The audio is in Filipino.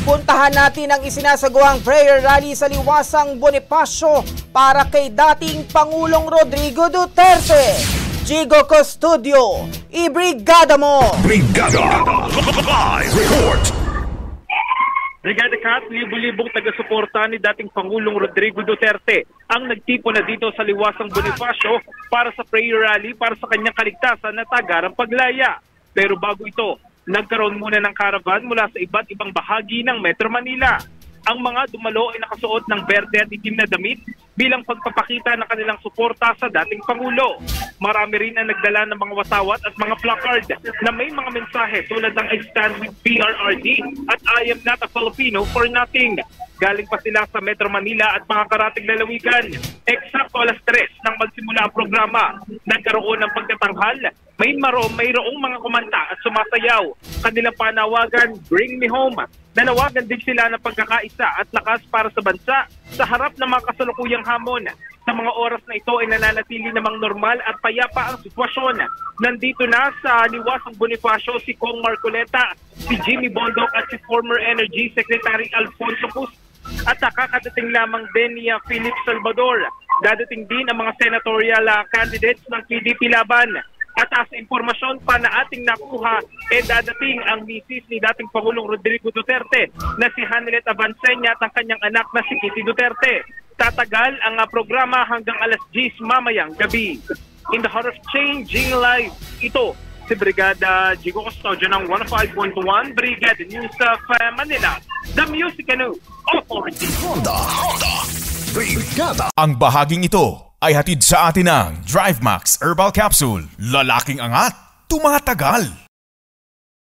Puntahan natin ang isinasagawang prayer rally sa Liwasang Bonifacio para kay dating Pangulong Rodrigo Duterte. Jigo Custodio, ibrigada mo! Brigada! Live report! Brigada Kat, libo-libong taga-suporta ni dating Pangulong Rodrigo Duterte ang nagtipon na dito sa Liwasang Bonifacio para sa prayer rally para sa kanyang kaligtasan na tagarang paglaya. Pero bago ito, nagkaroon muna ng caravan mula sa iba't ibang bahagi ng Metro Manila. Ang mga dumalo ay nakasuot ng berde at itim na damit bilang pagpapakita ng kanilang suporta sa dating Pangulo. Marami rin ang nagdala ng mga watawat at mga placard na may mga mensahe tulad ng I stand with PRRD at I am not a Filipino for nothing. Galing pa sila sa Metro Manila at mga karatig lalawigan. Eksakto alas 3 nang magsimula ang programa. Nagkaroon ng pagtatanghal, mayroong mga kumanta at sumasayaw. Kanilang panawagan, Bring Me Home. Nanawagan din sila ng pagkakaisa at lakas para sa bansa sa harap ng mga kasalukuyang hamon. Sa mga oras na ito ay nananatili namang normal at payapa ang sitwasyon. Nandito na sa Liwasang Bonifacio si Kong Marcoleta, si Jimmy Bondoc at si former Energy Secretary Alfonso Cus. At kakadating lamang din ni Philip Salvador. Dadating din ang mga senatorial candidates ng PDP laban. At as impormasyon pa na ating nakuha, dadating ang misis ni dating Pangulong Rodrigo Duterte na si Hanelet Avancenia at ang kanyang anak na si Kitty Duterte. Tatagal ang programa hanggang alas 10 mamayang gabi. In the heart of changing life, ito si Brigada Jigo Custodio ng 105.1 Brigada News of Manila, the Music and Authority. Honda. Brigada. Ang bahaging ito ay hatid sa atin ng DriveMax Herbal Capsule. Lalaking angat, tumatagal.